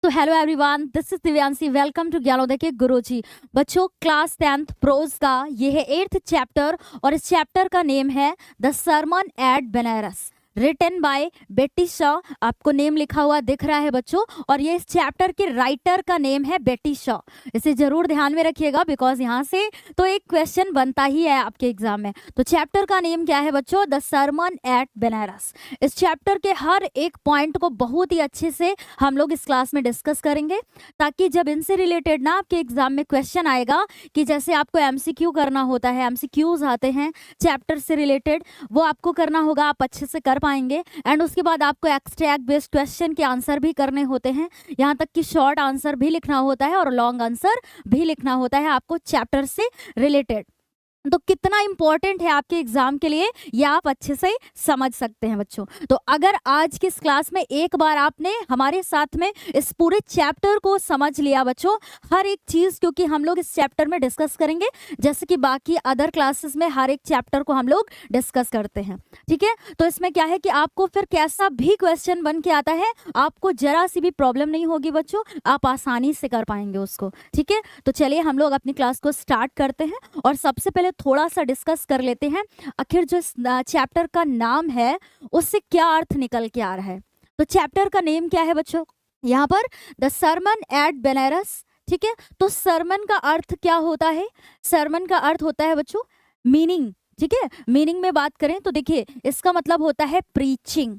तो hello everyone, this is Divyanshi. Welcome to Gyanodaya के गुरुजी। बच्चों, क्लास 10th प्रोज का ये है 8th चैप्टर और इस चैप्टर का नेम है the sermon at Banaras, written by Betty Shaw. आपको नेम लिखा हुआ दिख रहा है बच्चों, और ये इस चैप्टर के राइटर का नेम है बेटी शॉ। इसे जरूर ध्यान में रखिएगा बिकॉज यहाँ से तो एक क्वेश्चन बनता ही है आपके एग्जाम में। तो चैप्टर का नेम क्या है बच्चों? The sermon at Banaras. इस चैप्टर के हर एक पॉइंट को बहुत ही अच्छे से हम लोग इस क्लास में डिस्कस करेंगे, ताकि जब इनसे रिलेटेड ना आपके एग्जाम में क्वेश्चन आएगा कि जैसे आपको एमसीक्यू करना होता है, एमसीक्यूज आते हैं चैप्टर से रिलेटेड, वो आपको करना होगा, आप अच्छे से कर पाएंगे। एंड उसके बाद आपको एक्सट्रैक्ट बेस्ड क्वेश्चन के आंसर भी करने होते हैं, यहाँ तक कि शॉर्ट आंसर भी लिखना होता है और लॉन्ग आंसर भी लिखना होता है आपको चैप्टर से रिलेटेड। तो कितना इंपॉर्टेंट है आपके एग्जाम के लिए ये आप अच्छे से समझ सकते हैं बच्चों। तो अगर आज की इस क्लास में एक बार आपने हमारे साथ में इस पूरे चैप्टर को समझ लिया बच्चों, हर एक चीज, क्योंकि हम लोग इस चैप्टर में डिस्कस करेंगे जैसे कि बाकी अदर क्लासेस में हर एक चैप्टर को हम लोग डिस्कस करते हैं, ठीक है। तो इसमें क्या है कि आपको फिर कैसा भी क्वेश्चन बन के आता है, आपको जरा सी भी प्रॉब्लम नहीं होगी बच्चों, आप आसानी से कर पाएंगे उसको, ठीक है। तो चलिए हम लोग अपनी क्लास को स्टार्ट करते हैं और सबसे पहले थोड़ा सा डिस्कस कर लेते हैं आखिर जो इस चैप्टर का नाम है उससे क्या अर्थ निकल के आ रहा है। तो चैप्टर का नेम क्या है बच्चों? यहाँ पर द सरमन एट बनारस, ठीक है। तो सरमन का अर्थ क्या होता है? सरमन का अर्थ होता है बच्चों मीनिंग, ठीक है। मीनिंग में बात करें तो देखिए इसका मतलब होता है प्रीचिंग।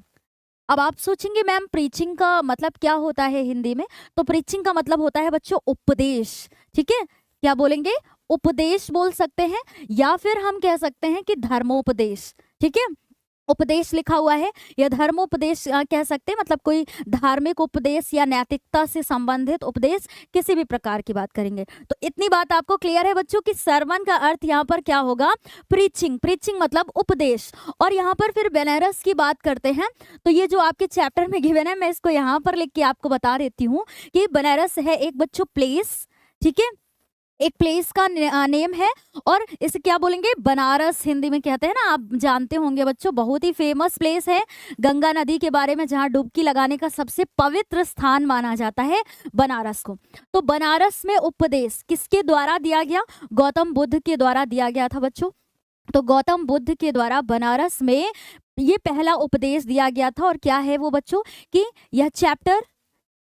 अब आप सोचेंगे मैम प्रीचिंग का मतलब क्या होता है हिंदी में? तो प्रीचिंग का मतलब होता है बच्चों उपदेश, ठीक है। क्या बोलेंगे? उपदेश बोल सकते हैं, या फिर हम कह सकते हैं कि धर्मोपदेश, ठीक है। उपदेश लिखा हुआ है या धर्मोपदेश कह सकते हैं, मतलब कोई धार्मिक उपदेश या नैतिकता से संबंधित उपदेश, किसी भी प्रकार की बात करेंगे। तो इतनी बात आपको क्लियर है बच्चों कि सरमन का अर्थ यहाँ पर क्या होगा? प्रीचिंग। प्रीचिंग मतलब उपदेश। और यहाँ पर फिर बनारस की बात करते हैं तो ये जो आपके चैप्टर में गिवन है, मैं इसको यहाँ पर लिख के आपको बता देती हूँ कि बनारस है एक बच्चों प्लेस, ठीक है, एक प्लेस का नेम है। और इसे क्या बोलेंगे? बनारस हिंदी में कहते हैं ना, आप जानते होंगे बच्चों, बहुत ही फेमस प्लेस है गंगा नदी के बारे में, जहाँ डुबकी लगाने का सबसे पवित्र स्थान माना जाता है बनारस को। तो बनारस में उपदेश किसके द्वारा दिया गया? गौतम बुद्ध के द्वारा दिया गया था बच्चों। तो गौतम बुद्ध के द्वारा बनारस में ये पहला उपदेश दिया गया था। और क्या है वो बच्चों कि यह चैप्टर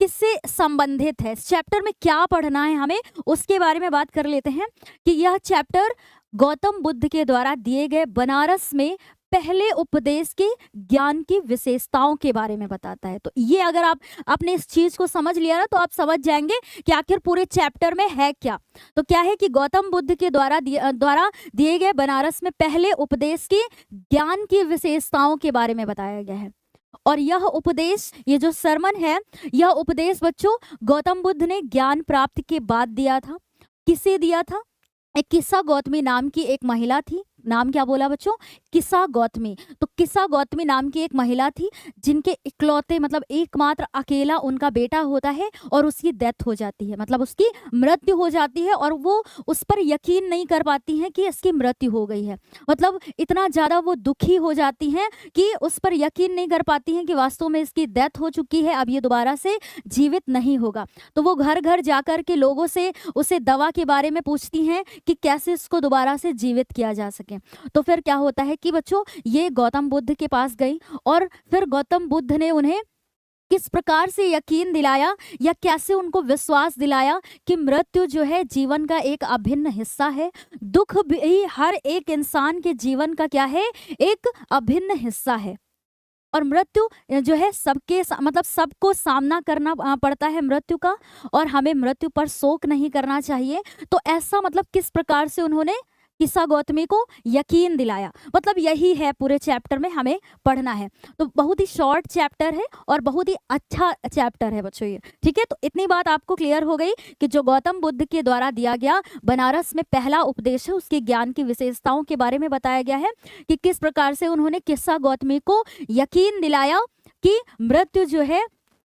किससे संबंधित है, इस चैप्टर में क्या पढ़ना है हमें, उसके बारे में बात कर लेते हैं कि यह चैप्टर गौतम बुद्ध के द्वारा दिए गए बनारस में पहले उपदेश के ज्ञान की विशेषताओं के बारे में बताता है। तो ये अगर आपने इस चीज को समझ लिया ना, तो आप समझ जाएंगे कि आखिर पूरे चैप्टर में है क्या। तो क्या है कि गौतम बुद्ध के द्वारा दिए गए बनारस में पहले उपदेश के ज्ञान की विशेषताओं के बारे में बताया गया है। और यह उपदेश, ये जो सरमन है, यह उपदेश बच्चों गौतम बुद्ध ने ज्ञान प्राप्ति के बाद दिया था। किसे दिया था? एक किस्सा गौतमी नाम की एक महिला थी। नाम क्या बोला बच्चों? किस्सा गौतमी। तो किस्सा गौतमी नाम की एक महिला थी जिनके इकलौते, मतलब एकमात्र अकेला उनका बेटा होता है और उसकी डेथ हो जाती है, मतलब उसकी मृत्यु हो जाती है। और वो उस पर यकीन नहीं कर पाती हैं कि इसकी मृत्यु हो गई है, मतलब इतना ज़्यादा वो दुखी हो जाती हैं कि उस पर यकीन नहीं कर पाती हैं कि वास्तव में इसकी डेथ हो चुकी है, अब ये दोबारा से जीवित नहीं होगा। तो वो घर घर जाकर के लोगों से उसे दवा के बारे में पूछती हैं कि कैसे इसको दोबारा से जीवित किया जा सके। तो फिर क्या होता है कि बच्चों ये गौतम बुद्ध के पास गई और फिर गौतम बुद्ध ने उन्हें किस प्रकार से यकीन दिलाया या कैसे उनको विश्वास दिलाया कि मृत्यु जो है जीवन का एक अभिन्न हिस्सा है। दुख भी हर एक इंसान के जीवन का क्या है? एक अभिन्न हिस्सा है। और मृत्यु जो है सबके मतलब सबको सामना करना पड़ता है मृत्यु का, और हमें मृत्यु पर शोक नहीं करना चाहिए। तो ऐसा मतलब किस प्रकार से उन्होंने किस्सा गौतमी को यकीन दिलाया, मतलब यही है पूरे चैप्टर में हमें पढ़ना है। तो बहुत ही शॉर्ट चैप्टर है और बहुत ही अच्छा चैप्टर है बच्चों ये, ठीक है। तो इतनी बात आपको क्लियर हो गई कि जो गौतम बुद्ध के द्वारा दिया गया बनारस में पहला उपदेश है, उसके ज्ञान की विशेषताओं के बारे में बताया गया है कि किस प्रकार से उन्होंने किस्सा गौतमी को यकीन दिलाया कि मृत्यु जो है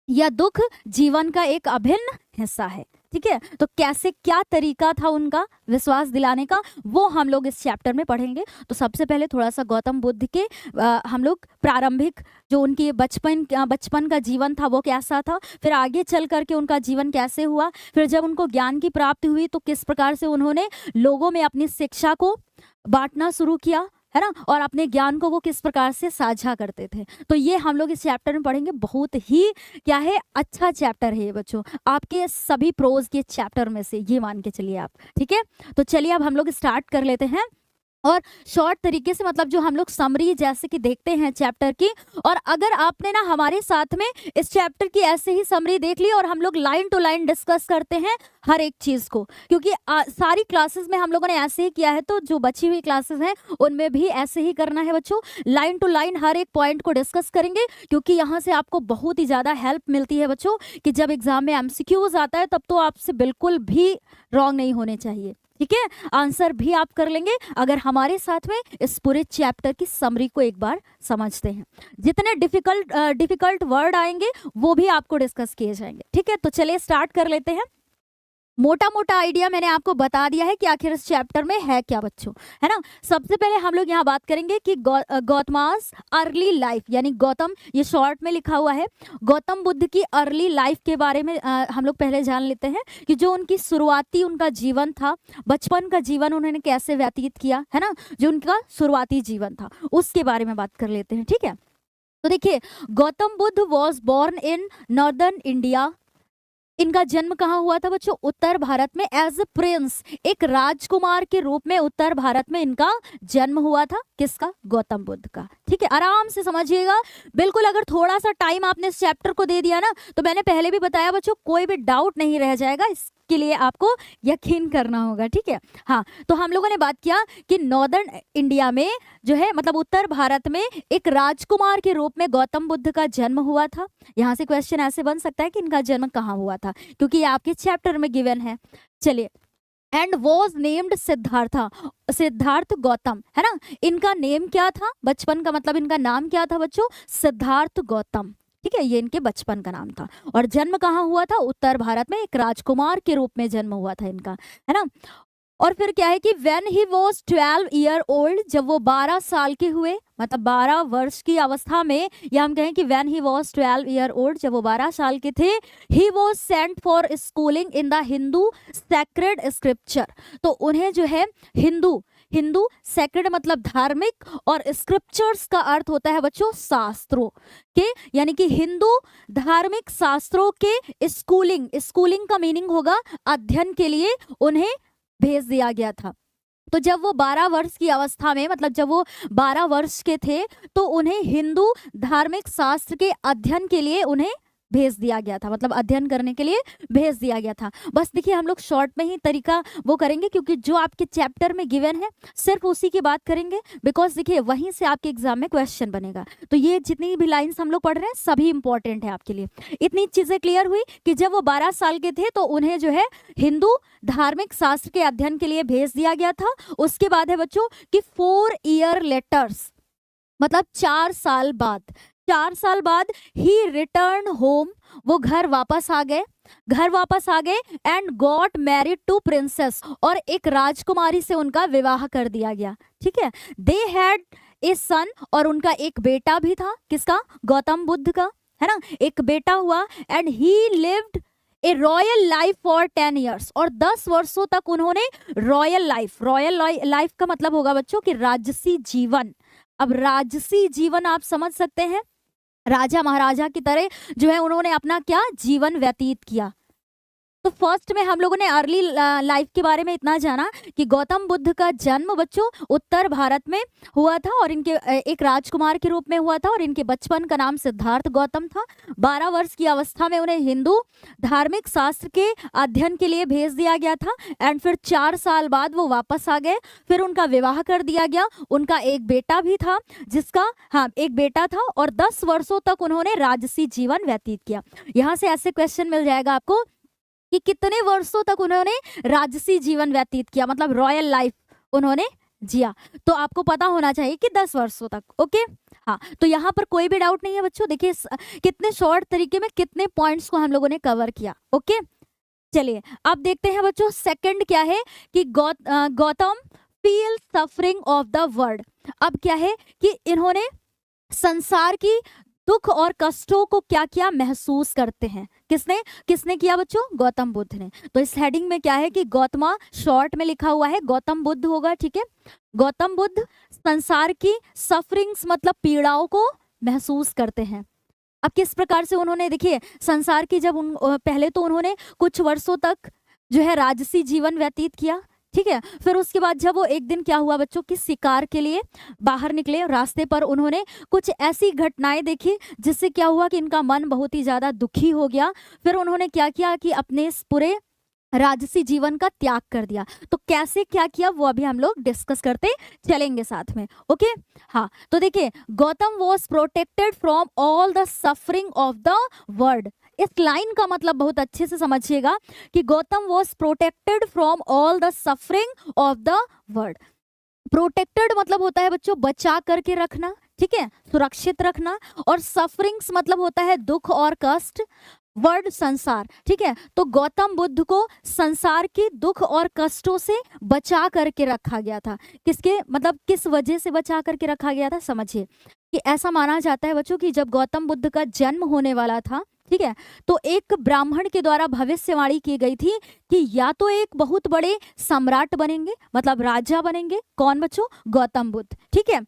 या दुख जीवन का एक अभिन्न हिस्सा है। ठीक है। तो कैसे, क्या तरीका था उनका विश्वास दिलाने का, वो हम लोग इस चैप्टर में पढ़ेंगे। तो सबसे पहले थोड़ा सा गौतम बुद्ध के हम लोग प्रारंभिक जो उनकी बचपन का जीवन था वो कैसा था, फिर आगे चल करके उनका जीवन कैसे हुआ, फिर जब उनको ज्ञान की प्राप्ति हुई तो किस प्रकार से उन्होंने लोगों में अपनी शिक्षा को बांटना शुरू किया, है ना, और अपने ज्ञान को वो किस प्रकार से साझा करते थे। तो ये हम लोग इस चैप्टर में पढ़ेंगे। बहुत ही क्या है, अच्छा चैप्टर है ये बच्चों, आपके सभी प्रोज के चैप्टर में से, ये मान के चलिए आप, ठीक है। तो चलिए अब हम लोग स्टार्ट कर लेते हैं और शॉर्ट तरीके से, मतलब जो हम लोग समरी जैसे कि देखते हैं चैप्टर की। और अगर आपने ना हमारे साथ में इस चैप्टर की ऐसे ही समरी देख ली और हम लोग लाइन टू लाइन डिस्कस करते हैं हर एक चीज को, क्योंकि सारी क्लासेस में हम लोगों ने ऐसे ही किया है, तो जो बची हुई क्लासेस हैं उनमें भी ऐसे ही करना है बच्चों, लाइन टू लाइन हर एक पॉइंट को डिस्कस करेंगे, क्योंकि यहाँ से आपको बहुत ही ज्यादा हेल्प मिलती है बच्चों कि जब एग्जाम में एमसीक्यूज आता है तब तो आपसे बिल्कुल भी रॉन्ग नहीं होने चाहिए, ठीक है। आंसर भी आप कर लेंगे अगर हमारे साथ में इस पूरे चैप्टर की समरी को एक बार समझते हैं। जितने डिफिकल्ट वर्ड आएंगे वो भी आपको डिस्कस किए जाएंगे, ठीक है। तो चलिए स्टार्ट कर लेते हैं। मोटा मोटा आइडिया मैंने आपको बता दिया है कि आखिर इस चैप्टर में है क्या बच्चों, है ना। सबसे पहले हम लोग यहाँ बात करेंगे कि गौतमास अर्ली लाइफ, यानी गौतम, ये शॉर्ट में लिखा हुआ है, गौतम बुद्ध की अर्ली लाइफ के बारे में हम लोग पहले जान लेते हैं कि जो उनकी शुरुआती उनका जीवन था, बचपन का जीवन उन्होंने कैसे व्यतीत किया, है ना, जो उनका शुरुआती जीवन था उसके बारे में बात कर लेते हैं, ठीक है। तो देखिए, Gautam Buddha was born in northern India. इनका जन्म कहाँ हुआ था बच्चों? उत्तर भारत में, एज ए प्रिंस, एक राजकुमार के रूप में उत्तर भारत में इनका जन्म हुआ था। किसका? गौतम बुद्ध का, ठीक है। आराम से समझिएगा बिल्कुल। अगर थोड़ा सा टाइम आपने इस चैप्टर को दे दिया ना, तो मैंने पहले भी बताया बच्चों, कोई भी डाउट नहीं रह जाएगा, इसके लिए आपको यकीन करना होगा, ठीक है। हाँ, तो हम लोगों ने बात किया कि नॉर्दर्न इंडिया में जो है, मतलब उत्तर भारत में, एक राजकुमार के रूप में गौतम बुद्ध का जन्म हुआ था। यहाँ से क्वेश्चन ऐसे बन सकता है कि इनका जन्म कहाँ हुआ था, क्योंकि ये आपके चैप्टर में गिवन है। चलिए, and was named Siddhartha, Siddharth Gautam, है ना। इनका नेम क्या था बचपन का, मतलब इनका नाम क्या था बच्चों? सिद्धार्थ गौतम, ठीक है। ये इनके बचपन का नाम था। और जन्म कहाँ हुआ था? उत्तर भारत में, एक राजकुमार के रूप में जन्म हुआ था इनका, है ना। और फिर क्या है कि when he was 12 year old, जब वो 12 साल के हुए, मतलब 12 वर्ष की अवस्था में, या हम कहें कि when he was 12 year old, जब वो 12 साल के थे, he was sent for schooling in the Hindu sacred scripture. तो उन्हें जो है हिंदू सेक्रेड मतलब धार्मिक, और स्क्रिप्चर्स का अर्थ होता है बच्चों शास्त्रों के, यानी कि हिंदू धार्मिक शास्त्रों के स्कूलिंग का मीनिंग होगा अध्ययन के लिए उन्हें भेज दिया गया था। तो जब वो 12 वर्ष की अवस्था में, मतलब जब वो 12 वर्ष के थे, तो उन्हें हिंदू धार्मिक शास्त्र के अध्ययन के लिए उन्हें भेज दिया गया था, मतलब अध्ययन करने के लिए भेज दिया गया था। बस देखिए, हम लोग शॉर्ट में ही तरीका वो करेंगे, क्योंकि जो आपके चैप्टर में गिवन है सिर्फ उसी की बात करेंगे, बिकॉज देखिए वहीं से आपके एग्जाम में क्वेश्चन बनेगा। तो ये जितनी भी लाइंस हम लोग पढ़ रहे हैं सभी इंपॉर्टेंट है आपके लिए। इतनी चीजें क्लियर हुई कि जब वो 12 साल के थे तो उन्हें जो है हिंदू धार्मिक शास्त्र के अध्ययन के लिए भेज दिया गया था। उसके बाद है बच्चों कि 4 ईयर लेटर्स, मतलब 4 साल बाद ही रिटर्न होम, वो घर वापस आ गए and got married to princess, और एक राजकुमारी से उनका विवाह कर दिया गया, ठीक है। दे हैड ए सन, और उनका एक बेटा भी था। किसका? गौतम बुद्ध का, है ना, एक बेटा हुआ। And he lived A royal life for 10 years, और 10 वर्षों तक उन्होंने रॉयल लाइफ का मतलब होगा बच्चों कि राजसी जीवन। अब राजसी जीवन आप समझ सकते हैं, राजा महाराजा की तरह जो है उन्होंने अपना क्या जीवन व्यतीत किया। तो फर्स्ट में हम लोगों ने अर्ली लाइफ के बारे में इतना जाना कि गौतम बुद्ध का जन्म बच्चों उत्तर भारत में हुआ था, और इनके एक राजकुमार के रूप में हुआ था, और इनके बचपन का नाम सिद्धार्थ गौतम था। 12 वर्ष की अवस्था में उन्हें हिंदू धार्मिक शास्त्र के अध्ययन के लिए भेज दिया गया था। एंड फिर 4 साल बाद वो वापस आ गए, फिर उनका विवाह कर दिया गया। उनका एक बेटा भी था, एक बेटा था, और 10 वर्षों तक उन्होंने राजसी जीवन व्यतीत किया। यहाँ से ऐसे क्वेश्चन मिल जाएगा आपको कि कितने वर्षों तक उन्होंने राजसी जीवन व्यतीत किया, मतलब रॉयल लाइफ उन्होंने जिया। तो आपको पता होना चाहिए कि 10 वर्षों तक, ओके। हाँ, तो यहाँ पर कोई भी डाउट नहीं है बच्चों। देखिए कितने शॉर्ट तरीके में कितने पॉइंट्स को हम लोगों ने कवर किया, ओके। चलिए अब देखते हैं बच्चों सेकंड क्या है कि Gautam feel suffering of the world. अब क्या है कि इन्होंने संसार की दुख और कष्टों को क्या क्या महसूस करते हैं। किसने किसने किया बच्चों? गौतम बुद्ध ने। तो इस हेडिंग में क्या है कि गौतमा शॉर्ट में लिखा हुआ है, गौतम बुद्ध होगा, ठीक है। गौतम बुद्ध संसार की सफरिंग्स मतलब पीड़ाओं को महसूस करते हैं। अब किस प्रकार से उन्होंने, देखिए संसार की जब पहले तो उन्होंने कुछ वर्षों तक जो है राजसी जीवन व्यतीत किया, ठीक है। फिर उसके बाद जब वो एक दिन क्या हुआ बच्चों कि शिकार के लिए बाहर निकले, रास्ते पर उन्होंने कुछ ऐसी घटनाएं देखी जिससे क्या हुआ कि इनका मन बहुत ही ज्यादा दुखी हो गया। फिर उन्होंने क्या किया कि अपने इस पूरे राजसी जीवन का त्याग कर दिया। तो कैसे क्या किया वो अभी हम लोग डिस्कस करते चलेंगे साथ में, ओके। हाँ तो देखिए Gautam was protected from all the suffering of the world. इस लाइन का मतलब बहुत अच्छे से समझिएगा कि Gautam was protected from all the suffering of the world. Protected मतलब होता है बच्चों बचा करके रखना, ठीक है, सुरक्षित रखना। और सफरिंग्स मतलब होता है दुख और कष्ट, वर्ड संसार, ठीक है। तो गौतम बुद्ध को संसार के दुख और कष्टों से बचा करके रखा गया था। किसके मतलब किस वजह से बचा करके रखा गया था? समझिए कि ऐसा माना जाता है बच्चों कि जब गौतम बुद्ध का जन्म होने वाला था, ठीक है, तो एक ब्राह्मण के द्वारा भविष्यवाणी की गई थी कि या तो एक बहुत बड़े सम्राट बनेंगे मतलब राजा बनेंगे, कौन बच्चों? गौतम बुद्ध, ठीक है।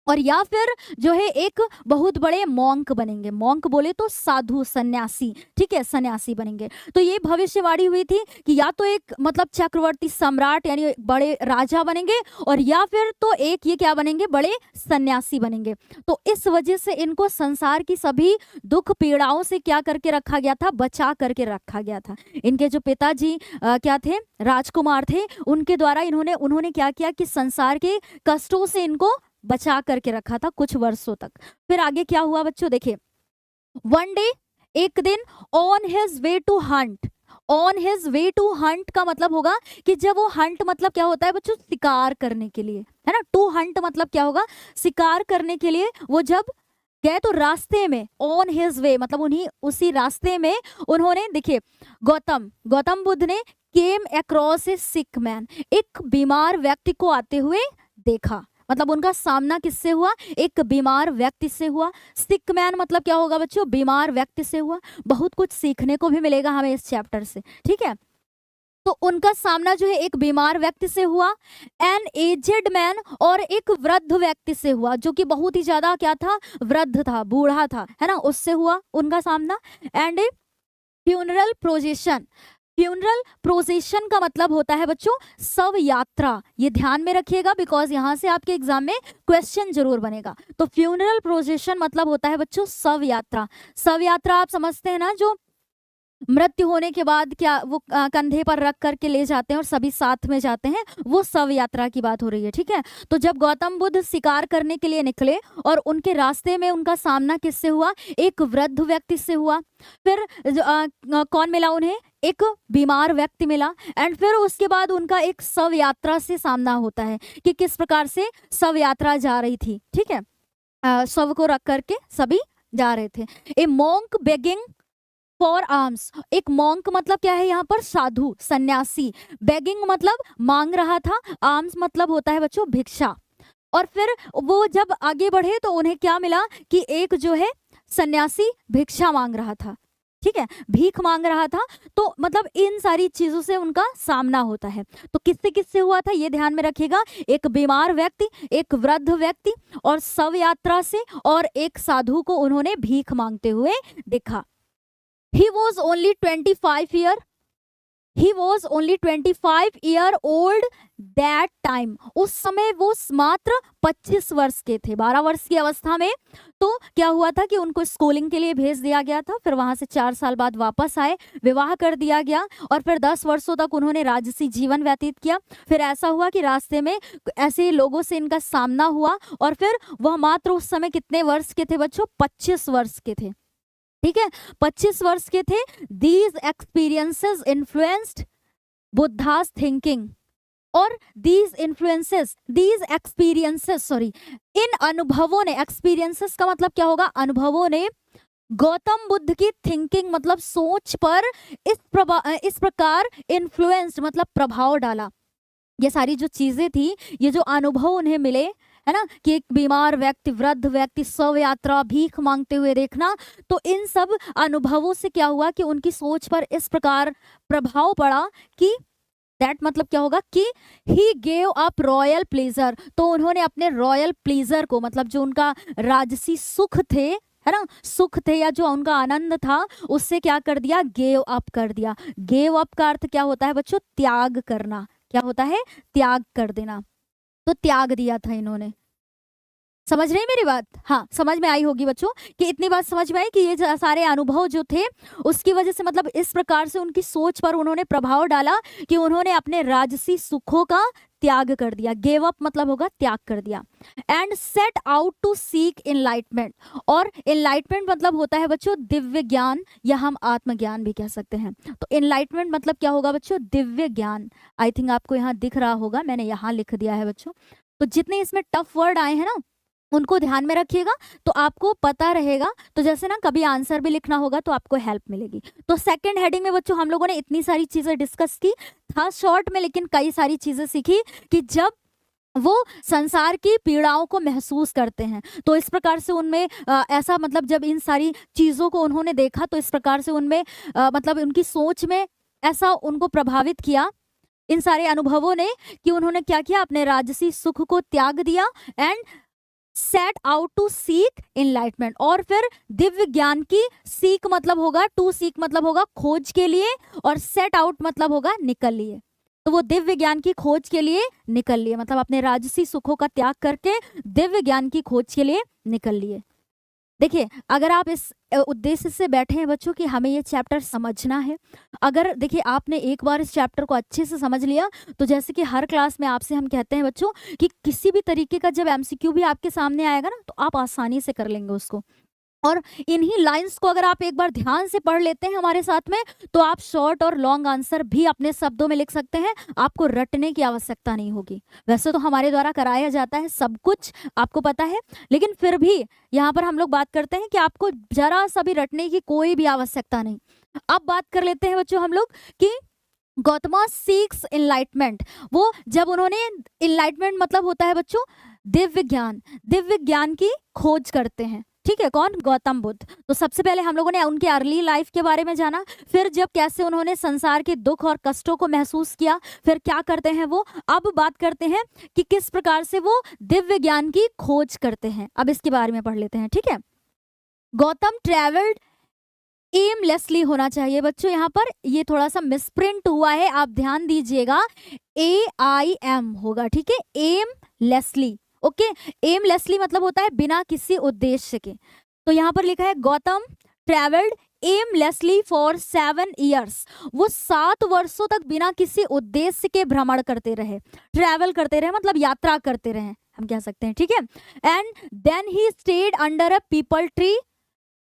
और या फिर जो है एक बहुत बड़े मॉन्क बनेंगे, मॉन्क बोले तो साधु सन्यासी, ठीक है, सन्यासी बनेंगे। तो ये भविष्यवाणी हुई थी कि या तो एक मतलब चक्रवर्ती सम्राट यानी बड़े राजा बनेंगे और या फिर तो एक ये क्या बनेंगे? बड़े सन्यासी बनेंगे। तो इस वजह से इनको संसार की सभी दुख पीड़ाओं से क्या करके रखा गया था? बचा करके रखा गया था। इनके जो पिताजी क्या थे? राजकुमार थे। उनके द्वारा उन्होंने क्या किया कि संसार के कष्टों से इनको बचा करके रखा था कुछ वर्षों तक। फिर आगे क्या हुआ बच्चों? देखिए वन डे, एक दिन, on his way to hunt. On his way to hunt का मतलब होगा कि जब वो हंट मतलब क्या होता है बच्चों? शिकार करने के लिए, है ना। टू हंट मतलब क्या होगा? शिकार करने के लिए वो जब गए तो रास्ते में, ऑन हिज वे मतलब उन्हीं उसी रास्ते में उन्होंने, देखिए गौतम बुद्ध ने केम अक्रॉस ए सिक मैन, एक बीमार व्यक्ति को आते हुए देखा। मतलब उनका सामना किससे हुआ? एक बीमार व्यक्ति से हुआ। सिक मैन मतलब क्या होगा बच्चों? बीमार व्यक्ति से हुआ। बहुत कुछ सीखने को भी मिलेगा हमें इस चैप्टर से, ठीक है। तो उनका सामना जो है एक बीमार व्यक्ति से हुआ, एन एजेड मैन और एक वृद्ध व्यक्ति से हुआ जो कि बहुत ही ज्यादा क्या था? वृद्ध था, बूढ़ा था, है ना, उससे हुआ उनका सामना। And a funeral procession. Funeral procession का मतलब होता है बच्चों शव यात्रा। ये ध्यान में रखिएगा बिकॉज यहाँ से आपके एग्जाम में क्वेश्चन जरूर बनेगा। तो फ्यूनरल प्रोसेशन मतलब होता है बच्चों शव यात्रा। शव यात्रा आप समझते हैं ना, जो मृत्यु होने के बाद क्या वो कंधे पर रख करके ले जाते हैं और सभी साथ में जाते हैं, वो शव यात्रा की बात हो रही है, ठीक है। तो जब गौतम बुद्ध शिकार करने के लिए निकले और उनके रास्ते में उनका सामना किससे हुआ? एक वृद्ध व्यक्ति से हुआ। फिर कौन मिला उन्हें? एक बीमार व्यक्ति मिला। एंड फिर उसके बाद उनका एक शव यात्रा से सामना होता है कि किस प्रकार से शव यात्रा जा रही थी, ठीक है। शव को रख करके सभी जा रहे थे। ए मॉन्क बेगिंग फॉर आर्म्स। एक मॉन्क मतलब क्या है यहाँ पर? साधु सन्यासी। बेगिंग मतलब मांग रहा था, आर्म्स मतलब होता है बच्चों भिक्षा। और फिर वो जब आगे बढ़े तो उन्हें क्या मिला कि एक जो है सन्यासी भिक्षा मांग रहा था, ठीक है, भीख मांग रहा था। तो मतलब इन सारी चीजों से उनका सामना होता है। तो किससे किससे हुआ था ये ध्यान में रखिएगा, एक बीमार व्यक्ति, एक वृद्ध व्यक्ति और शव यात्रा से, और एक साधु को उन्होंने भीख मांगते हुए देखा। He was only 25 year. He was only 25 year old that time. उस समय वो मात्र 25 वर्ष के थे, 12 वर्ष की अवस्था में। तो क्या हुआ था कि उनको स्कूलिंग के लिए भेज दिया गया था। फिर वहां से 4 साल बाद वापस आए, विवाह कर दिया गया और फिर 10 वर्षों तक उन्होंने राजसी जीवन व्यतीत किया। फिर ऐसा हुआ कि रास्ते में ऐसे लोगों से इनका सामना हुआ और फिर वह मात्र उस समय कितने वर्ष के थे बच्चों? 25 वर्ष के थे, ठीक है, 25 वर्ष के थे। These experiences influenced Buddhas thinking. और दीज एक्सपीरियंसेस इन अनुभवों ने, एक्सपीरियंसेस का मतलब क्या होगा? अनुभवों ने गौतम बुद्ध की थिंकिंग मतलब सोच पर इस प्रकार इन्फ्लुएंस्ड मतलब प्रभाव डाला। ये सारी जो चीजें थी, ये जो अनुभव उन्हें मिले, है ना, कि एक बीमार व्यक्ति, वृद्ध व्यक्ति शव यात्रा भीख मांगते हुए देखना, तो इन सब अनुभवों से क्या हुआ कि उनकी सोच पर इस प्रकार प्रभाव पड़ा कि दैट मतलब क्या होगा कि he gave up royal pleasure, तो उन्होंने अपने रॉयल प्लेजर को, मतलब जो उनका राजसी सुख थे, है ना, सुख थे या जो उनका आनंद था, उससे क्या कर दिया, गेव अप कर दिया। गेव अप का अर्थ क्या होता है बच्चों, त्याग करना। क्या होता है, त्याग कर देना। तो त्याग दिया था इन्होंने। समझ रहे हैं मेरी बात? हाँ, समझ में आई होगी बच्चों, कि इतनी बात समझ में आई कि ये सारे अनुभव जो थे उसकी वजह से मतलब इस प्रकार से उनकी सोच पर उन्होंने प्रभाव डाला कि उन्होंने अपने राजसी सुखों का त्याग कर दिया। गेव अप मतलब होगा त्याग कर दिया। And set out to seek enlightenment, और इनलाइटमेंट मतलब होता है बच्चों दिव्य ज्ञान, या हम आत्मज्ञान भी कह सकते हैं। तो इनलाइटमेंट मतलब क्या होगा बच्चों, दिव्य ज्ञान। आई थिंक आपको यहाँ दिख रहा होगा, मैंने यहाँ लिख दिया है बच्चों। तो जितने इसमें टफ वर्ड आए हैं ना, उनको ध्यान में रखिएगा तो आपको पता रहेगा। तो जैसे ना कभी आंसर भी लिखना होगा तो आपको हेल्प मिलेगी। तो सेकंड हेडिंग में बच्चों हम लोगों ने इतनी सारी चीजें डिस्कस की, था शॉर्ट में लेकिन कई सारी चीजें सीखी कि जब वो संसार की पीड़ाओं को महसूस करते हैं तो इस प्रकार से उनमें ऐसा मतलब जब इन सारी चीज़ों को उन्होंने देखा तो इस प्रकार से उनमें मतलब उनकी सोच में ऐसा उनको प्रभावित किया इन सारे अनुभवों ने कि उन्होंने क्या किया, अपने राजसी सुख को त्याग दिया and set out to seek enlightenment. और फिर दिव्य ज्ञान की सीख मतलब होगा, टू सीक मतलब होगा खोज के लिए, और सेट आउट मतलब होगा निकल लिए। तो वो दिव्य ज्ञान की खोज के लिए निकल लिए, मतलब अपने राजसी सुखों का त्याग करके दिव्य ज्ञान की खोज के लिए निकल लिए। देखिए, अगर आप इस उद्देश्य से बैठे हैं बच्चों कि हमें ये चैप्टर समझना है, अगर देखिए आपने एक बार इस चैप्टर को अच्छे से समझ लिया तो जैसे कि हर क्लास में आपसे हम कहते हैं बच्चों कि किसी भी तरीके का जब एमसीक्यू भी आपके सामने आएगा ना तो आप आसानी से कर लेंगे उसको। और इन्हीं लाइंस को अगर आप एक बार ध्यान से पढ़ लेते हैं हमारे साथ में तो आप शॉर्ट और लॉन्ग आंसर भी अपने शब्दों में लिख सकते हैं, आपको रटने की आवश्यकता नहीं होगी। वैसे तो हमारे द्वारा कराया जाता है सब कुछ, आपको पता है, लेकिन फिर भी यहाँ पर हम लोग बात करते हैं कि आपको जरा सा भी रटने की कोई भी आवश्यकता नहीं। अब बात कर लेते हैं बच्चों हम लोग कि गौतमा सीक्स इनलाइटमेंट। वो जब उन्होंने, इनलाइटमेंट मतलब होता है बच्चों दिव्य ज्ञान, दिव्य ज्ञान की खोज करते हैं। ठीक है, कौन, गौतम बुद्ध। तो सबसे पहले हम लोगों ने उनके अर्ली लाइफ के बारे में जाना, फिर जब कैसे उन्होंने संसार के दुख और कष्टों को महसूस किया, फिर क्या करते हैं वो। अब बात करते हैं कि किस प्रकार से वो दिव्य ज्ञान की खोज करते हैं। अब इसके बारे में पढ़ लेते हैं, ठीक है। गौतम ट्रेवल्ड एमलेसली होना चाहिए बच्चों, यहाँ पर ये थोड़ा सा मिसप्रिंट हुआ है, आप ध्यान दीजिएगा, AIM होगा, ठीक है, एमलेसली। ओके, एमलेसली मतलब होता है बिना किसी उद्देश्य के। तो यहाँ पर लिखा है Gautam travelled aimlessly for 7 years। वो 7 वर्षों तक बिना किसी उद्देश्य के भ्रमण करते रहे, ट्रैवल करते रहे मतलब यात्रा करते रहे, हम कह सकते हैं, ठीक है। And then he stayed under a peepal tree,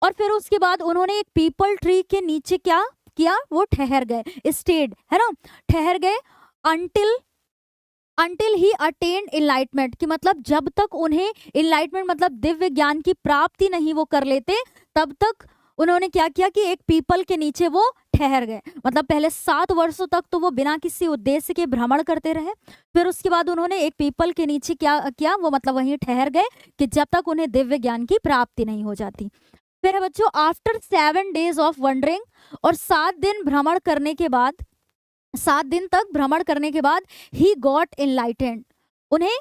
और फिर उसके बाद उन्होंने एक पीपल ट्री के नीचे क्या किया, वो ठहर गए, स्टेड है ना, ठहर गए अंटिल ही अटेन्ड इनलाइटमेंट, कि मतलब जब तक उन्हें इनलाइटमेंट मतलब दिव्य ज्ञान की प्राप्ति नहीं वो कर लेते तब तक उन्होंने क्या किया कि एक पीपल के नीचे वो ठहर गए। मतलब पहले 7 वर्षों तक तो वो बिना किसी उद्देश्य के भ्रमण करते रहे, फिर उसके बाद उन्होंने एक पीपल के नीचे क्या किया, वो मतलब वहीं ठहर गए कि जब तक उन्हें दिव्य ज्ञान की प्राप्ति नहीं हो जाती। फिर है बच्चों आफ्टर 7 days ऑफ वंडरिंग, और 7 दिन भ्रमण करने के बाद, 7 दिन तक भ्रमण करने के बाद ही गॉट इनलाइटेंड, उन्हें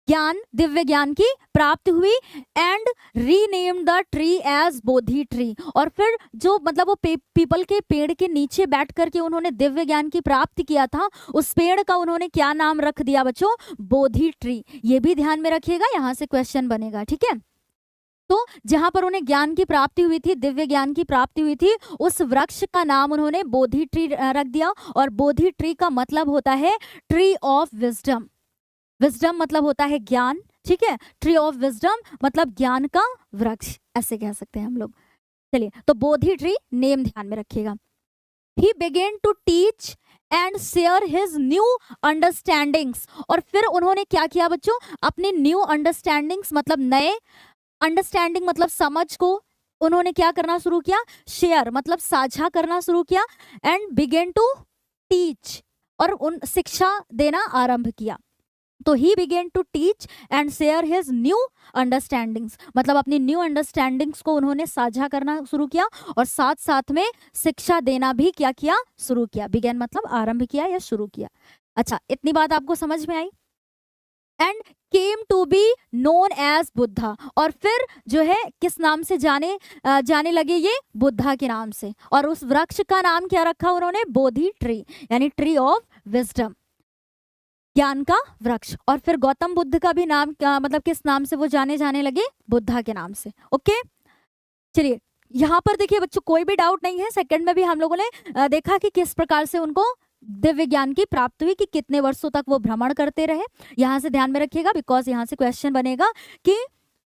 ज्ञान, दिव्य ज्ञान की प्राप्ति हुई। And renamed the tree as bodhi tree, और फिर जो मतलब वो पीपल के पेड़ के नीचे बैठ करके उन्होंने दिव्य ज्ञान की प्राप्ति किया था, उस पेड़ का उन्होंने क्या नाम रख दिया बच्चों, बोधि ट्री। ये भी ध्यान में रखिएगा, यहाँ से क्वेश्चन बनेगा, ठीक है। तो जहां पर उन्हें ज्ञान की प्राप्ति हुई थी, दिव्य ज्ञान की प्राप्ति हुई थी, उस वृक्ष का नाम उन्होंने बोधि ट्री रख दिया। और बोधि ट्री का मतलब होता है ट्री ऑफ विजडम, विजडम मतलब होता है ज्ञान, ठीक है, ट्री ऑफ विजडम मतलब ज्ञान का वृक्ष, ऐसे कह सकते हैं हम लोग। चलिए, तो बोधि ट्री नेम ध्यान में रखिएगा। He began to teach and share his new understandings, और फिर उन्होंने क्या किया बच्चों, अपने न्यू अंडरस्टैंडिंग्स मतलब नए, अंडरस्टैंडिंग मतलब समझ को उन्होंने क्या करना शुरू किया, शेयर मतलब साझा करना शुरू किया, एंड बिगेन टू टीच, और उन शिक्षा देना आरंभ किया। तो he began to teach and share his new understandings, मतलब अपनी न्यू अंडरस्टैंडिंग्स को उन्होंने साझा करना शुरू किया, और साथ साथ में शिक्षा देना भी क्या किया, शुरू किया। बिगेन मतलब आरंभ किया या शुरू किया। अच्छा, इतनी बात आपको समझ में आई। And came to be known as Buddha, और फिर जो है किस नाम से जाने लगे ये, बुद्धा के नाम से। और उस वृक्ष का नाम क्या रखा उन्होंने, बोधि ट्री, यानी ट्री ऑफ विजडम, ज्ञान का वृक्ष। और फिर गौतम बुद्ध का भी नाम मतलब किस नाम से वो जाने लगे, बुद्धा के नाम से। ओके, चलिए यहाँ पर देखिए बच्चों, कोई भी डाउट नहीं है। सेकंड में भी हम लोगों ने देखा कि किस प्रकार से उनको दिव्य ज्ञान की प्राप्ति हुई, कि कितने वर्षों तक वो भ्रमण करते रहे। यहाँ से ध्यान में रखिएगा, बिकॉज यहाँ से क्वेश्चन बनेगा कि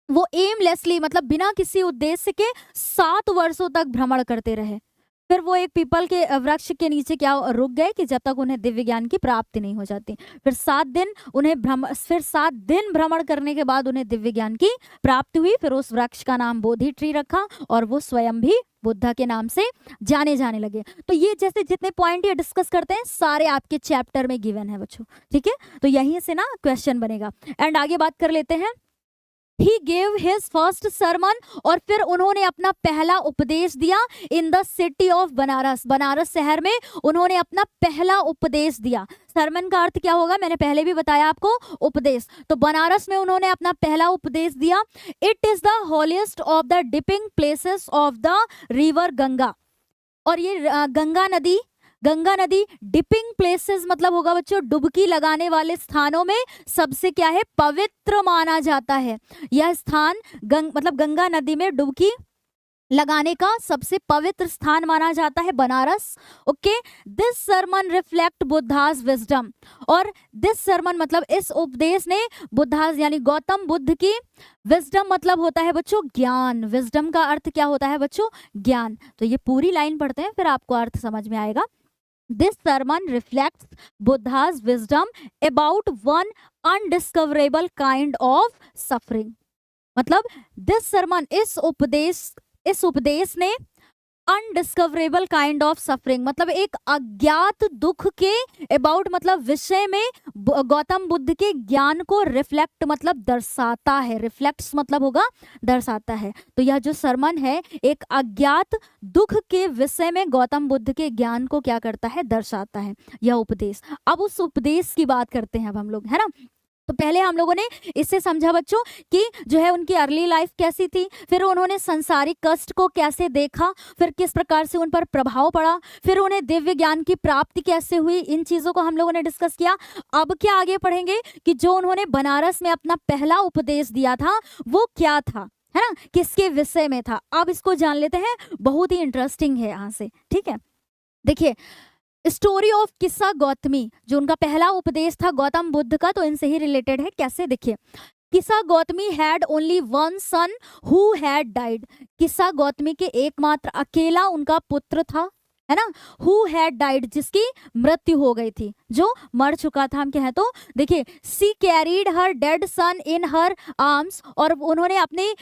वो एमलेसली मतलब बिना किसी उद्देश्य के 7 वर्षों तक भ्रमण करते रहे। फिर वो एक पीपल के वृक्ष के नीचे क्या रुक गए कि जब तक उन्हें दिव्य ज्ञान की प्राप्ति नहीं हो जाती। फिर 7 दिन भ्रमण करने के बाद उन्हें दिव्य ज्ञान की प्राप्ति हुई। फिर उस वृक्ष का नाम बोधि ट्री रखा, और वो स्वयं भी बुद्धा के नाम से जाने लगे। तो ये जैसे जितने पॉइंट ये डिस्कस करते हैं सारे आपके चैप्टर में गिवन है बच्चों, ठीक है। तो यहीं से ना क्वेश्चन बनेगा। एंड आगे बात कर लेते हैं। He gave his first sermon, और फिर उन्होंने अपना पहला उपदेश दिया in the city of Banaras, Banaras शहर में उन्होंने अपना पहला उपदेश दिया। सरमन का अर्थ क्या होगा, मैंने पहले भी बताया आपको, उपदेश। तो बनारस में उन्होंने अपना पहला उपदेश दिया। It is the holiest of the dipping places of the river Ganga, और ये गंगा नदी डिपिंग प्लेसेस मतलब होगा बच्चों डुबकी लगाने वाले स्थानों में सबसे क्या है, पवित्र माना जाता है। यह स्थान मतलब गंगा नदी में डुबकी लगाने का सबसे पवित्र स्थान माना जाता है Banaras. Okay, this sermon reflect Buddha's wisdom, और दिस सरमन मतलब इस उपदेश ने बुद्धास यानी गौतम बुद्ध की विजडम मतलब होता है बच्चों ज्ञान। विजडम का अर्थ क्या होता है बच्चों, ज्ञान। तो ये पूरी लाइन पढ़ते हैं फिर आपको अर्थ समझ में आएगा। This sermon reflects Buddha's wisdom about one undiscoverable kind of suffering। मतलब this sermon इस उपदेश ने अनडिस्कवरेबल काइंड ऑफ सफरिंग मतलब एक अज्ञात दुख के अबाउट मतलब विषय में गौतम बुद्ध के ज्ञान को रिफ्लेक्ट मतलब दर्शाता है। रिफ्लेक्ट्स मतलब होगा दर्शाता है। तो यह जो सरमन है एक अज्ञात दुख के विषय में गौतम बुद्ध के ज्ञान को क्या करता है, दर्शाता है यह उपदेश। अब उस उपदेश की बात करते हैं अब हम लोग, है ना। तो पहले हम लोगों ने इससे समझा बच्चों कि जो है उनकी अर्ली लाइफ कैसी थी, फिर उन्होंने संसारिक कष्ट को कैसे देखा, फिर किस प्रकार से उन पर प्रभाव पड़ा, फिर उन्हें दिव्य ज्ञान की प्राप्ति कैसे हुई, इन चीज़ों को हम लोगों ने डिस्कस किया। अब क्या आगे पढ़ेंगे कि जो उन्होंने बनारस में अपना पहला उपदेश दिया था वो क्या था, है ना, किसके विषय में था। अब इसको जान लेते हैं, बहुत ही इंटरेस्टिंग है यहाँ से, ठीक है। देखिए स्टोरी ऑफ किस्सा गौतमी, जो उनका पहला उपदेश था गौतम बुद्ध का, तो इनसे ही रिलेटेड है। कैसे, देखिए Kisa Gotami had only one son who had died. Kisa Gotami के एकमात्र अकेला उनका पुत्र था, है ना, हु हैड डाइड जिसकी मृत्यु हो गई थी, जो मर चुका था हम कहें तो। देखिए सी कैरीड हर डेड सन इन हर आर्म्स, और उन्होंने अपने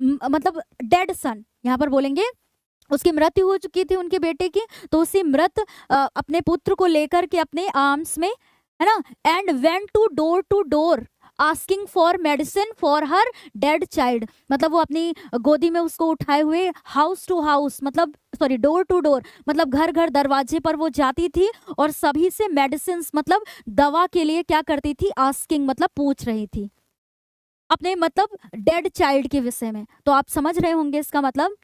मतलब डेड सन यहाँ पर बोलेंगे उसकी मृत्यु हो चुकी थी उनके बेटे की, तो उसी मृत अपने पुत्र को लेकर के अपने आर्म्स में, है ना, and went to door asking for medicine for her dead child. मतलब वो अपनी गोदी में उसको उठाए हुए हाउस टू हाउस मतलब सॉरी डोर टू डोर मतलब घर घर दरवाजे पर वो जाती थी और सभी से मेडिसिन मतलब दवा के लिए क्या करती थी, आस्किंग मतलब पूछ रही थी अपने मतलब डेड चाइल्ड के विषय में। तो आप समझ रहे होंगे इसका मतलब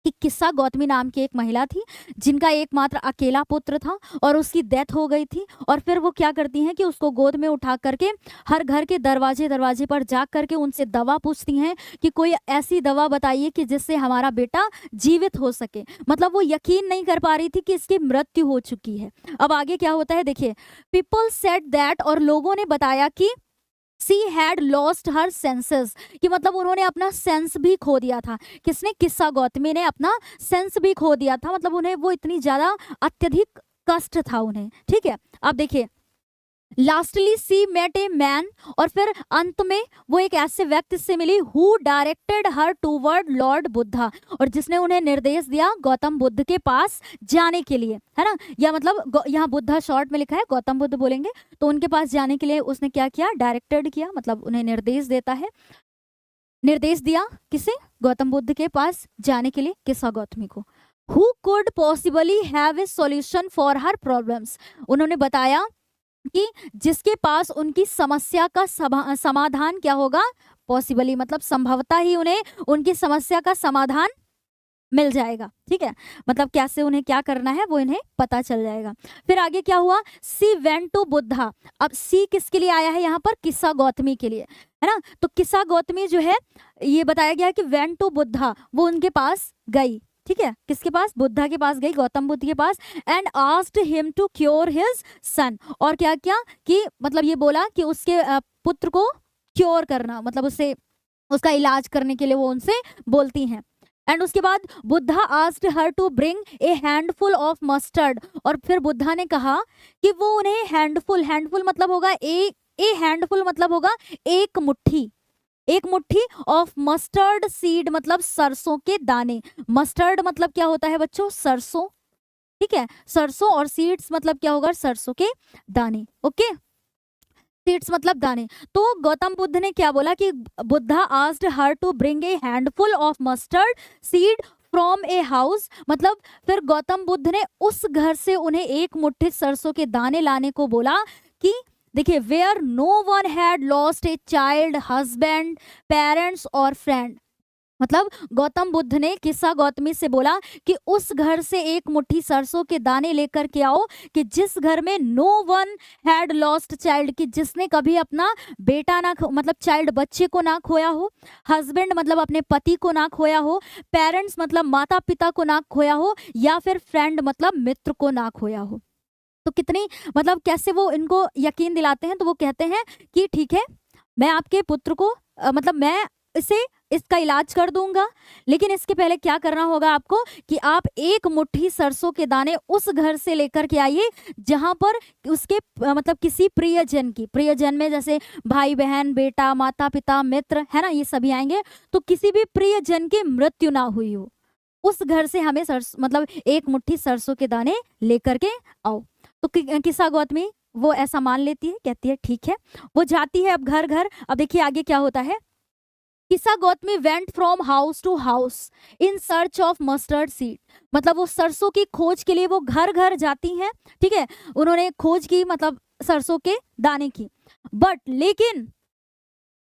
कि किस्सा गौतमी नाम की एक महिला थी जिनका एकमात्र अकेला पुत्र था और उसकी डेथ हो गई थी, और फिर वो क्या करती हैं कि उसको गोद में उठा करके हर घर के दरवाजे पर जा करके उनसे दवा पूछती हैं कि कोई ऐसी दवा बताइए कि जिससे हमारा बेटा जीवित हो सके। मतलब वो यकीन नहीं कर पा रही थी कि इसकी मृत्यु हो चुकी है। अब आगे क्या होता है देखिए, पीपल सेड दैट, और लोगों ने बताया कि she had lost her senses, कि मतलब उन्होंने अपना सेंस भी खो दिया था। किसने, किस्सा गौतमी ने अपना सेंस भी खो दिया था, मतलब उन्हें वो इतनी ज्यादा अत्यधिक कष्ट था उन्हें, ठीक है। अब देखिए lastly she met a man, और फिर अंत में वो एक ऐसे व्यक्ति से मिली, who directed her toward lord Buddha, और जिसने उन्हें निर्देश दिया गौतम बुद्ध के पास जाने के लिए, है ना। या मतलब यहाँ बुद्धा शॉर्ट में लिखा है, गौतम बुद्ध बोलेंगे, तो उनके पास जाने के लिए उसने क्या किया, डायरेक्टेड किया, मतलब उन्हें निर्देश देता है, निर्देश दिया किसे, गौतम बुद्ध के पास जाने के लिए, किसा गौतमी को। Who could possibly have a solution for her problems, उन्होंने बताया कि जिसके पास उनकी समस्या का समाधान क्या होगा, पॉसिबली मतलब संभवतः ही उन्हें उनकी समस्या का समाधान मिल जाएगा, ठीक है, मतलब कैसे उन्हें क्या करना है वो इन्हें पता चल जाएगा। फिर आगे क्या हुआ, सी वेंट टू बुद्धा, अब सी किसके लिए आया है यहाँ पर, किस्सा गौतमी के लिए, है ना। तो किस्सा गौतमी जो है ये बताया गया कि वेंट टू बुद्धा, वो उनके पास गई, ठीक है, किसके पास, बुद्धा के पास गई, गौतम बुद्ध के पास, and asked him to cure his son, और क्या किया कि मतलब ये बोला कि उसके पुत्र को क्योर करना, मतलब उससे उसका इलाज करने के लिए वो उनसे बोलती हैं। एंड उसके बाद Buddha asked her to bring a handful of mustard, और फिर बुद्धा ने कहा कि वो उन्हें हैंडफुल मतलब होगा ए हैंडफुल मतलब होगा एक मुट्ठी, एक मुट्ठी ऑफ मस्टर्ड सीड मतलब सरसों के दाने, मस्टर्ड मतलब क्या होता है बच्चों, सरसों, ठीक है, सरसों, और सीड्स मतलब क्या होगा, सरसों के दाने, ओके, सीड्स मतलब दाने। तो गौतम बुद्ध ने क्या बोला कि Buddha asked her to bring a handful of mustard seed from a house, मतलब फिर गौतम बुद्ध ने उस घर से उन्हें एक मुट्ठी सरसों के दाने लाने को बोला कि देखिए, where no one had lost a child, husband, parents और फ्रेंड, मतलब गौतम बुद्ध ने किस्सा गौतमी से बोला कि उस घर से एक मुट्ठी सरसों के दाने लेकर के आओ कि जिस घर में no one had lost child, कि जिसने कभी अपना बेटा ना मतलब चाइल्ड बच्चे को ना खोया हो, हस्बैंड मतलब अपने पति को ना खोया हो, पेरेंट्स मतलब माता पिता को ना खोया हो, या फिर फ्रेंड मतलब मित्र को ना खोया हो। तो कितनी मतलब कैसे वो इनको यकीन दिलाते हैं, तो वो कहते हैं कि ठीक है, मैं आपके पुत्र को मतलब मैं इसे इसका इलाज कर दूंगा, लेकिन इसके पहले क्या करना होगा आपको कि आप एक मुट्ठी सरसों के दाने उस घर से लेकर के आइए जहां पर उसके मतलब किसी प्रियजन की, प्रियजन में जैसे भाई बहन, बेटा, माता पिता, मित्र, है ना, ये सभी आएंगे, तो किसी भी प्रियजन की मृत्यु ना हुई हो, उस घर से हमें मतलब एक मुट्ठी सरसों के दाने लेकर के आओ। तो किस्सा गौतमी वो ऐसा मान लेती है, कहती है ठीक है, वो जाती है अब घर घर। अब देखिए आगे क्या होता है, Kisa Gotami went from house to house in search of mustard seed, मतलब वो सरसों की खोज के लिए वो घर घर जाती हैं, ठीक है, उन्होंने खोज की मतलब सरसों के दाने की, बट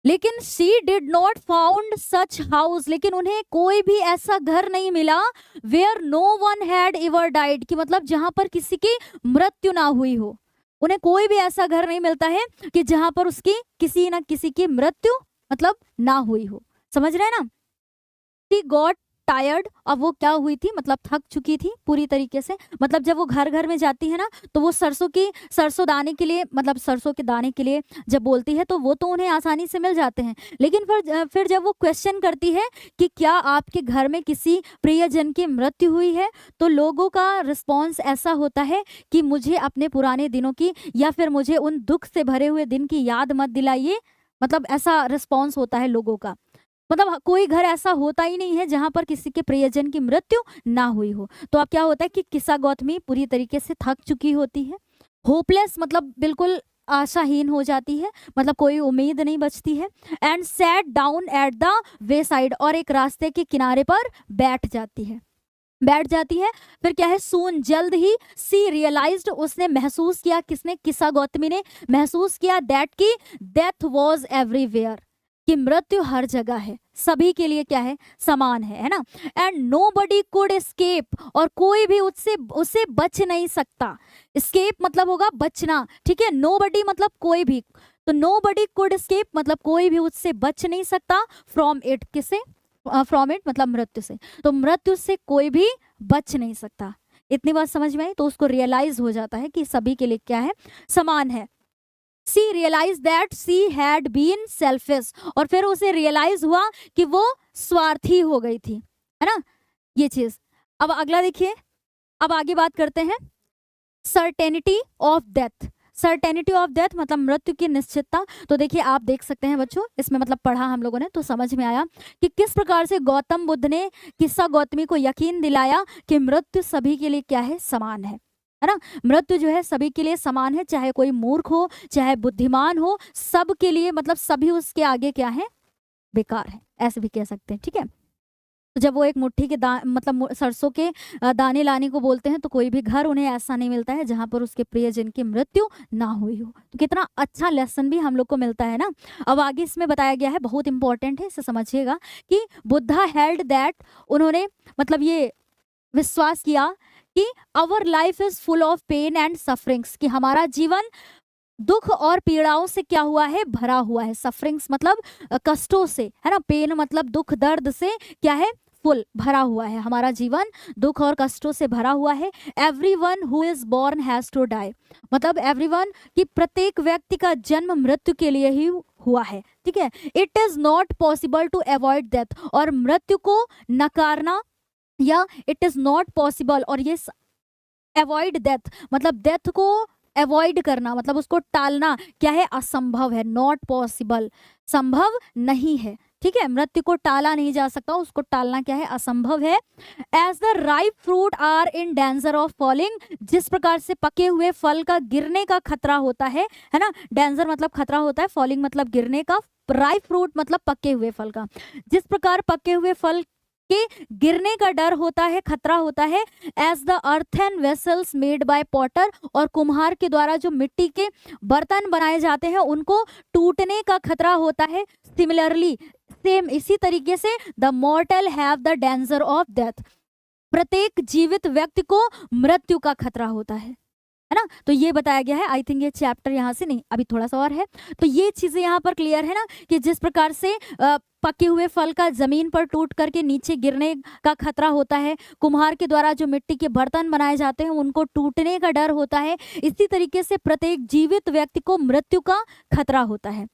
लेकिन she did not found such house, लेकिन उन्हें कोई भी ऐसा घर नहीं मिला, where no one had ever died, कि मतलब जहां पर किसी की मृत्यु ना हुई हो, उन्हें कोई भी ऐसा घर नहीं मिलता है कि जहां पर उसकी किसी ना किसी की मृत्यु मतलब ना हुई हो, समझ रहे हैं ना। शी गॉट टायर्ड, अब वो क्या हुई थी मतलब थक चुकी थी पूरी तरीके से, मतलब जब वो घर घर में जाती है ना तो वो सरसों दाने के लिए मतलब सरसों के दाने के लिए जब बोलती है तो वो तो उन्हें आसानी से मिल जाते हैं, लेकिन फिर जब वो क्वेश्चन करती है कि क्या आपके घर में किसी प्रियजन की मृत्यु हुई है, तो लोगों का रिस्पॉन्स ऐसा होता है कि मुझे अपने पुराने दिनों की या फिर मुझे उन दुख से भरे हुए दिन की याद मत दिलाइए, मतलब ऐसा रिस्पॉन्स होता है लोगों का, मतलब कोई घर ऐसा होता ही नहीं है जहां पर किसी के प्रियजन की मृत्यु ना हुई हो। तो अब क्या होता है कि किस्सा गौतमी पूरी तरीके से थक चुकी होती है, होपलेस मतलब बिल्कुल आशाहीन हो जाती है, मतलब कोई उम्मीद नहीं बचती है, and sat down at the way side, और एक रास्ते के किनारे पर बैठ जाती है। फिर क्या है, सून जल्द ही, सी रियलाइज्ड, उसने महसूस किया, किसने, किस्सा गौतमी ने महसूस किया, दैट की डेथ वाज एवरीवेयर, कि मृत्यु हर जगह है, सभी के लिए क्या है, समान है ना, एंड नोबडी कुड एस्केप, और कोई भी उससे बच नहीं सकता, एस्केप मतलब होगा बचना, ठीक है, नोबडी मतलब कोई भी, तो नोबडी कुड एस्केप मतलब कोई भी उससे बच नहीं सकता, फ्रॉम इट, किसे, फ्रॉम इट मतलब मृत्यु से, तो मृत्यु से कोई भी बच नहीं सकता। इतनी बात समझ में आई, तो उसको रियलाइज हो जाता है कि सभी के लिए क्या है, समान है। She realized that she had been selfish, और फिर उसे रियलाइज हुआ कि वो स्वार्थी हो गई थी, है ना ये चीज। अब अगला देखिए, अब आगे बात करते हैं certainty of death. Certainty of death मतलब मृत्यु की निश्चितता। तो देखिए आप देख सकते हैं बच्चों, इसमें मतलब पढ़ा हम लोगों ने तो समझ में आया कि किस प्रकार से गौतम बुद्ध ने किस्सा गौतमी को यकीन दिलाया कि मृत्यु सभी के लिए क्या है, समान है ना। मृत्यु जो है सभी के लिए समान है, चाहे कोई मूर्ख हो चाहे बुद्धिमान हो, सब के लिए मतलब सभी उसके आगे क्या है, बेकार है, ऐसे भी कह सकते हैं। ठीक है, तो जब वो एक मुट्ठी के मतलब सरसों के दाने लाने को बोलते हैं तो कोई भी घर उन्हें ऐसा नहीं मिलता है जहां पर उसके प्रियजन की मृत्यु ना हुई हो। तो कितना अच्छा लेसन भी हम लोग को मिलता है ना। अब आगे इसमें बताया गया है, बहुत इंपॉर्टेंट है, इसे समझिएगा कि बुद्धा हेल्ड दैट, उन्होंने मतलब ये विश्वास किया कि our life is full of pain and sufferings, कि हमारा जीवन दुख और पीड़ाओं से क्या हुआ है, भरा हुआ है। सफरिंग्स मतलब कष्टों से, है ना। पेन मतलब दुख दर्द से क्या है, फुल भरा हुआ है। हमारा जीवन दुख और कष्टों से भरा हुआ है। Everyone who is born has to die, मतलब एवरीवन कि प्रत्येक व्यक्ति का जन्म मृत्यु के लिए ही हुआ है। ठीक है, it is not possible to avoid death, और मृत्यु को नकारना या इट इज नॉट पॉसिबल, और ये अवॉइड डेथ मतलब डेथ को अवॉइड करना मतलब उसको टालना क्या है, असंभव है। नॉट पॉसिबल, संभव नहीं है। ठीक है, मृत्यु को टाला नहीं जा सकता, उसको टालना क्या है, असंभव है। As the ripe fruit are in danger of falling, जिस प्रकार से पके हुए फल का गिरने का खतरा होता है ना। डेंजर मतलब खतरा होता है, फॉलिंग मतलब गिरने का, राइप फ्रूट मतलब पके हुए फल का। जिस प्रकार पके हुए फल के गिरने का डर होता है, खतरा होता है। As the earthen vessels made by potter, और कुम्हार के द्वारा जो मिट्टी के बर्तन बनाए जाते हैं उनको टूटने का खतरा होता है। सिमिलरली सेम इसी तरीके से the मॉर्टल have the danger of death, प्रत्येक जीवित व्यक्ति को मृत्यु का खतरा होता है ना। तो ये बताया गया है। आई थिंक ये चैप्टर यहाँ से नहीं, अभी थोड़ा सा और है। तो ये चीजें यहाँ पर क्लियर है ना, कि जिस प्रकार से पके हुए फल का जमीन पर टूट करके नीचे गिरने का खतरा होता है, कुम्हार के द्वारा जो मिट्टी के बर्तन बनाए जाते हैं उनको टूटने का डर होता है, इसी तरीके से प्रत्येक जीवित व्यक्ति को मृत्यु का खतरा होता है।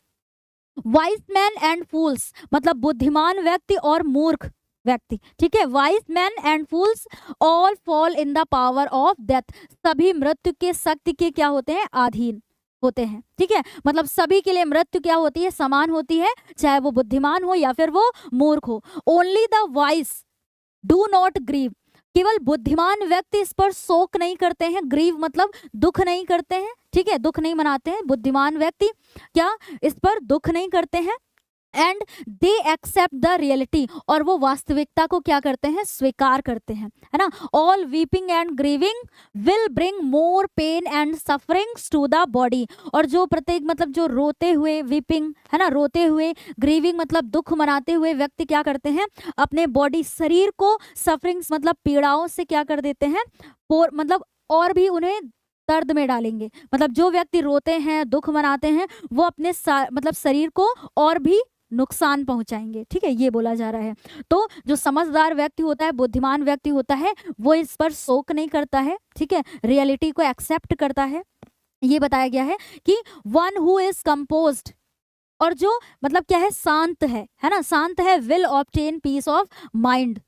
वाइज मैन एंड फूल्स मतलब बुद्धिमान व्यक्ति और मूर्ख व्यक्ति। ठीक है, wise man and fools all fall in the power of death, सभी मृत्यु के शक्ति के क्या होते हैं, अधीन होते हैं। ठीक है, मतलब सभी के लिए मृत्यु क्या होती है, समान होती है, चाहे वो बुद्धिमान हो या फिर वो मूर्ख हो। Only the wise do not grieve, केवल बुद्धिमान व्यक्ति इस पर शोक नहीं करते हैं, ग्रीव मतलब दुख नहीं करते हैं। ठीक है, दुख नहीं मनाते हैं, बुद्धिमान व्यक्ति क्या इस पर दुख नहीं करते हैं। And they accept the reality, और वो वास्तविकता को क्या करते हैं, स्वीकार करते हैं, है ना। All weeping and grieving will bring more pain and sufferings to the body, और जो प्रत्येक मतलब जो रोते हुए, वीपिंग है ना, रोते हुए, ग्रीविंग मतलब दुख मनाते हुए व्यक्ति क्या करते हैं, अपने बॉडी शरीर को सफरिंग्स मतलब पीड़ाओं से क्या कर देते हैं, मतलब और भी उन्हें दर्द में डालेंगे। मतलब जो व्यक्ति रोते हैं, दुख मनाते हैं, वो अपने मतलब शरीर को और भी नुकसान पहुंचाएंगे। ठीक है, ये बोला जा रहा है। तो जो समझदार व्यक्ति होता है, बुद्धिमान व्यक्ति होता है, वो इस पर शोक नहीं करता है। ठीक है, रियलिटी को एक्सेप्ट करता है। ये बताया गया है कि वन हु इज कंपोज्ड, और जो मतलब क्या है, शांत है ना, शांत है, will obtain peace of mind,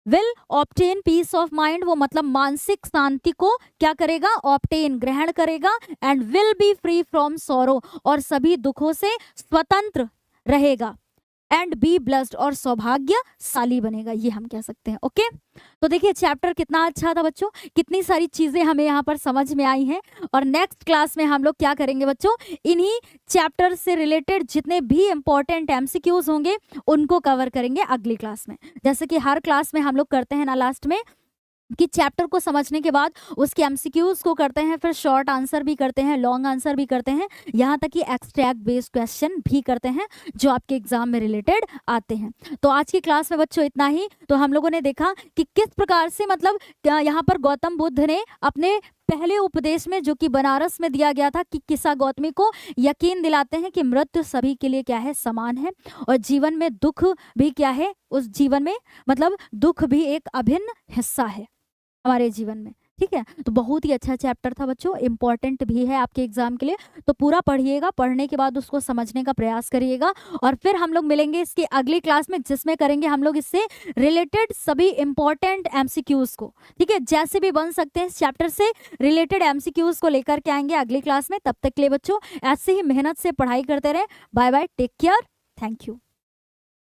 will obtain peace of mind, वो मतलब मानसिक शांति को क्या करेगा, ऑब्टेन ग्रहण करेगा। And will be free from sorrow, और सभी दुखों से स्वतंत्र रहेगा। एंड बी ब्लेस्ड, और सौभाग्यशाली बनेगा, ये हम कह सकते हैं। ओके, तो देखिए चैप्टर कितना अच्छा था बच्चों, कितनी सारी चीजें हमें यहाँ पर समझ में आई हैं। और नेक्स्ट क्लास में हम लोग क्या करेंगे बच्चों, इन्हीं चैप्टर से रिलेटेड जितने भी इंपॉर्टेंट एमसीक्यूज होंगे उनको कवर करेंगे अगली क्लास में। जैसे कि हर क्लास में हम लोग करते हैं ना, लास्ट में कि चैप्टर को समझने के बाद उसके एमसीक्यूज को करते हैं, फिर शॉर्ट आंसर भी करते हैं, लॉन्ग आंसर भी करते हैं, यहाँ तक कि एक्सट्रैक्ट बेस्ड क्वेश्चन भी करते हैं जो आपके एग्जाम में रिलेटेड आते हैं। तो आज की क्लास में बच्चों इतना ही। तो हम लोगों ने देखा कि किस प्रकार से मतलब यहाँ पर गौतम बुद्ध ने अपने पहले उपदेश में जो कि बनारस में दिया गया था कि किस्सा गौतमी को यकीन दिलाते हैं कि मृत्यु सभी के लिए क्या है, समान है, और जीवन में दुख भी क्या है, उस जीवन में मतलब दुख भी एक अभिन्न हिस्सा है हमारे जीवन में। ठीक है, तो बहुत ही अच्छा चैप्टर था बच्चों, इंपॉर्टेंट भी है आपके एग्जाम के लिए। तो पूरा पढ़िएगा, पढ़ने के बाद उसको समझने का प्रयास करिएगा, और फिर हम लोग मिलेंगे इसकी अगली क्लास में, जिसमें करेंगे हम लोग इससे रिलेटेड सभी इंपॉर्टेंट एमसीक्यूज को। ठीक है, जैसे भी बन सकते हैं इस चैप्टर से रिलेटेड एमसीक्यूज को लेकर के आएंगे अगली क्लास में। तब तक के लिए बच्चों ऐसे ही मेहनत से पढ़ाई करते रहे। Bye bye, take care, thank you.